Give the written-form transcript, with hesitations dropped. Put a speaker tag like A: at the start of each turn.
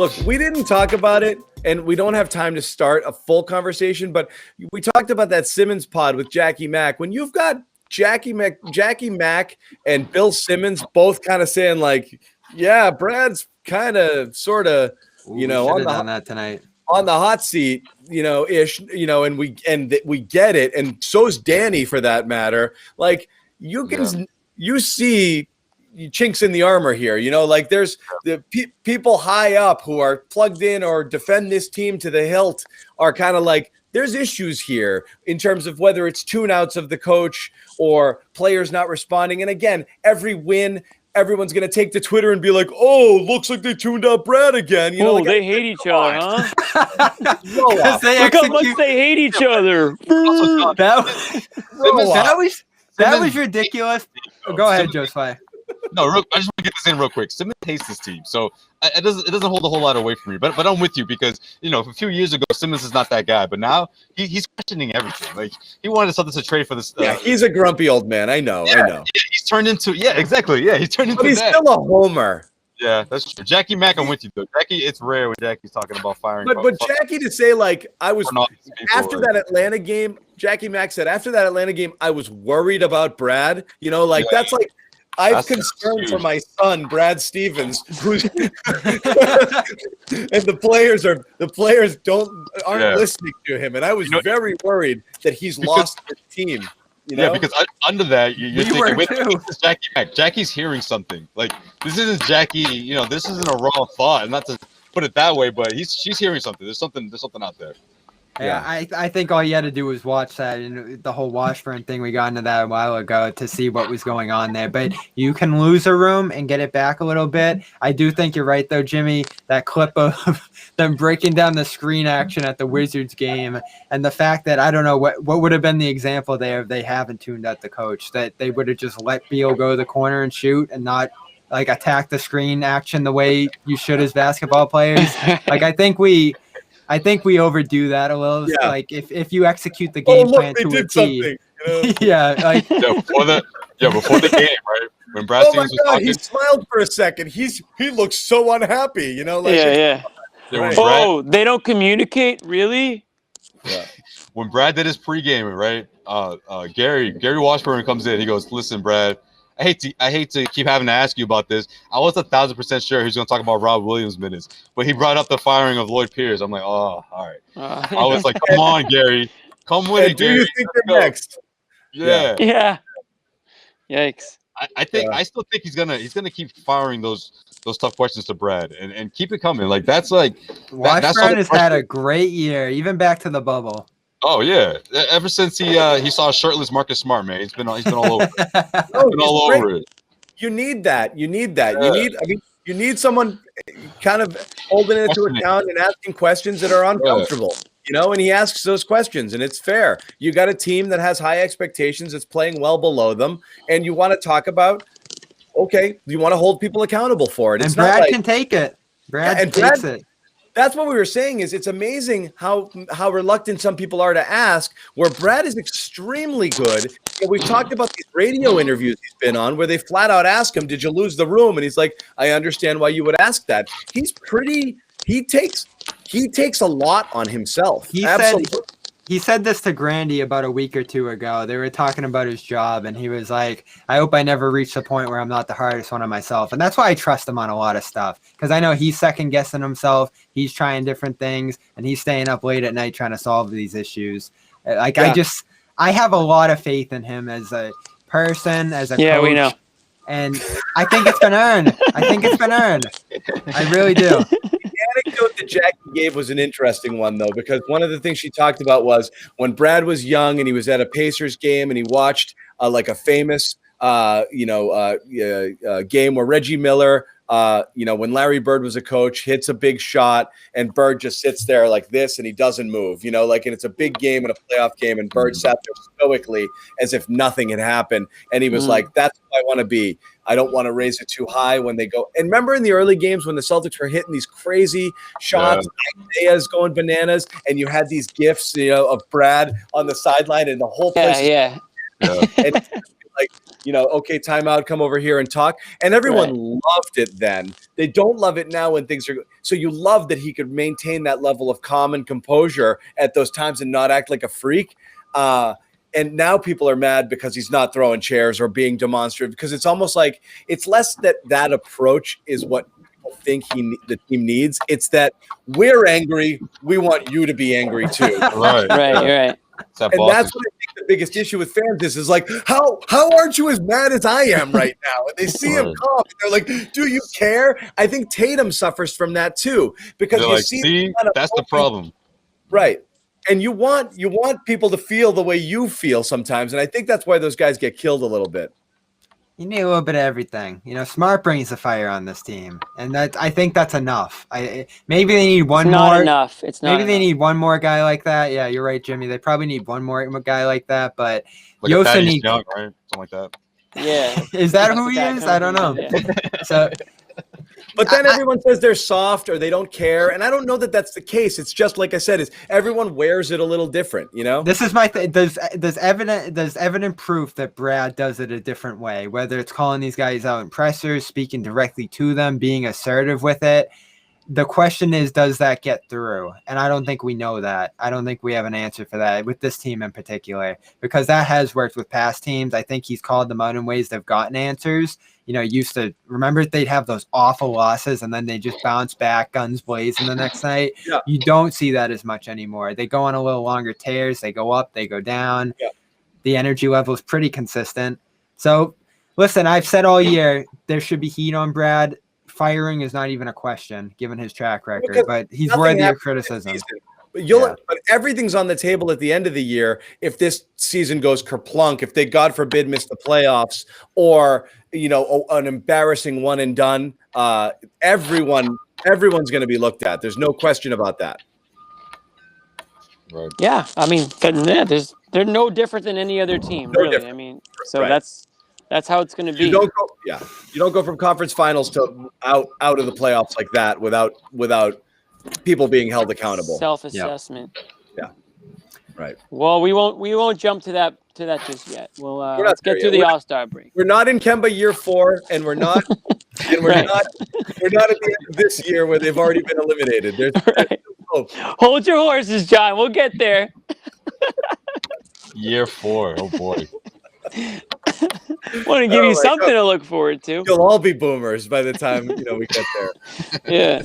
A: Look, we didn't talk about it, and we don't have time to start a full conversation, but we talked about that Simmons pod with Jackie Mack. When you've got Jackie Mack and Bill Simmons both kind of saying like, yeah, Brad's kind of sort of,
B: on that tonight.
A: On the hot seat, ish, and we get it, and so's Danny for that matter. Like you see chinks in the armor here, like there's the people high up who are plugged in or defend this team to the hilt are kind of like, there's issues here in terms of whether it's tune-outs of the coach or players not responding. And again, every win, everyone's going to take to Twitter and be like, oh, looks like they tuned out Brad again.
C: They hate each other, huh?
B: Look
C: how much they hate each other.
B: That was ridiculous. Go ahead, Josiah.
D: No, I just want to get this in real quick. Simmons hates this team, so it doesn't hold a whole lot away from me. But I'm with you because a few years ago Simmons is not that guy, but now he's questioning everything. Like he wanted something to trade for this.
A: He's a grumpy old man. I know.
D: Yeah, he's turned into exactly. Yeah, he's turned into.
A: But he's
D: that.
A: Still a homer.
D: Yeah, that's true. Jackie Mack, I'm with you though. Jackie, it's rare when Jackie's talking about firing.
A: But Jackie to say like I was after that Atlanta game. Jackie Mack said after that Atlanta game I was worried about Brad. That's like. I've concern for my son, Brad Stevens, who's and the players aren't listening to him, and I was very worried that he's lost his team.
D: Yeah, because under that you're thinking, wait, this is Jackie Mack. Jackie's hearing something. Like this isn't Jackie. This isn't a raw thought, not to put it that way, but she's hearing something. There's something out there.
B: Yeah, I think all you had to do was watch that and the whole Washburn thing. We got into that a while ago to see what was going on there. But you can lose a room and get it back a little bit. I do think you're right, though, Jimmy. That clip of them breaking down the screen action at the Wizards game and the fact that I don't know what would have been the example there if they haven't tuned out the coach, that they would have just let Beal go to the corner and shoot and not like attack the screen action the way you should as basketball players. Like I think we overdo that a little. Yeah. Like if you execute the game plan to a T. Yeah, like
D: before the game, right? When Brad Stevens was talking,
A: he smiled for a second. He looks so unhappy,
C: Right. Oh, they don't communicate, really?
D: Yeah. When Brad did his pregame, right? Gary Washburn comes in. He goes, "Listen, Brad. I hate to keep having to ask you about this. I was 1,000% sure he was going to talk about Rob Williams' minutes, but he brought up the firing of Lloyd Pierce. I'm like, oh, all right. I was like, come on, Gary, come with it, Gary.
A: Do you think they're next?
C: Yeah. Yikes.
D: I still think he's gonna keep firing those tough questions to Brad and keep it coming. Like that's like
B: Washburn has had a great year, even back to the bubble.
D: Oh yeah, ever since he saw a shirtless Marcus Smart, man, he's been all over it. Over it.
A: You need that. You need someone kind of holding it to account and asking questions that are uncomfortable. And he asks those questions, and it's fair. You got a team that has high expectations, that's playing well below them, and you want to talk about. Okay, you want to hold people accountable for it.
B: And Brad can take it. Brad takes it.
A: That's what we were saying is it's amazing how reluctant some people are to ask, where Brad is extremely good. And we've talked about these radio interviews he's been on where they flat out ask him, did you lose the room? And he's like, I understand why you would ask that. He takes a lot on himself.
B: He said this to Grandy about a week or two ago. They were talking about his job, and he was like, I hope I never reach the point where I'm not the hardest one on myself. And that's why I trust him on a lot of stuff, because I know he's second-guessing himself. He's trying different things, and he's staying up late at night trying to solve these issues. I have a lot of faith in him as a person, as a coach.
C: Yeah, we know.
B: And I think it's been earned. I really do.
A: The anecdote that Jackie gave was an interesting one, though, because one of the things she talked about was when Brad was young and he was at a Pacers game and he watched like a famous, game where Reggie Miller, when Larry Bird was a coach, hits a big shot and Bird just sits there like this and he doesn't move, and it's a big game and a playoff game and Bird sat there stoically as if nothing had happened. And he was like, that's what I want to be. I don't want to raise it too high when they go. And remember in the early games when the Celtics were hitting these crazy shots, Isaiah's going bananas, and you had these gifs, of Brad on the sideline and the whole place.
C: Yeah.
A: And like, okay, timeout, come over here and talk. And everyone loved it then. They don't love it now when things are good. So you love that he could maintain that level of calm and composure at those times and not act like a freak. And now people are mad because he's not throwing chairs or being demonstrative, because it's almost like it's less that approach is what people think the team needs. It's that we're angry. We want you to be angry too.
C: Right.
A: And that's what I think the biggest issue with fans is like, how aren't you as mad as I am right now? And they see him calm, and they're like, do you care? I think Tatum suffers from that too, because you see
D: that's the problem.
A: Right. And you want people to feel the way you feel sometimes. And I think that's why those guys get killed a little bit.
B: You need a little bit of everything. Smart brings the fire on this team, and I think that's enough. Maybe they need one more.
C: Not enough. It's not.
B: Maybe they need one more guy like that. Yeah, you're right, Jimmy. They probably need one more guy like that. But
D: like
B: you also need
D: Young, right? Something like that.
C: Yeah.
B: Is that who he is? I don't know. So.
A: But then everyone says they're soft or they don't care, and I don't know that that's the case. It's just like I said, is everyone wears it a little different, This
B: is my thing. There's evident proof that Brad does it a different way. Whether it's calling these guys out in pressers, speaking directly to them, being assertive with it. The question is, does that get through? And I don't think we know that. I don't think we have an answer for that with this team in particular, because that has worked with past teams. I think he's called them out in ways they've gotten answers. Used to remember they'd have those awful losses and then they just bounce back, guns blazing the next night. Yeah. You don't see that as much anymore. They go on a little longer tears. They go up, they go down. Yeah. The energy level is pretty consistent. So, listen, I've said all year there should be heat on Brad. Firing is not even a question given his track record, but he's worthy of criticism.
A: But but everything's on the table at the end of the year. If this season goes kerplunk, if they, God forbid, miss the playoffs, or an embarrassing one and done, everyone's going to be looked at. There's no question about that.
C: Right. Yeah, I mean, they're no different than any other team, really. Different. I mean, so that's how it's going to be.
A: You don't go from conference finals to out of the playoffs like that without people being held accountable.
C: Self-assessment.
A: Yeah. Right.
C: Well, we won't jump to that just yet. Well, let's get through the All-Star break.
A: We're not in Kemba year 4, and we're not not at the end of this year where they've already been eliminated. There's hope.
C: Hold your horses, John. We'll get there.
D: Year 4. Oh boy.
C: Want to give you something to look forward to.
A: You'll all be boomers by the time we get there.
C: Yeah.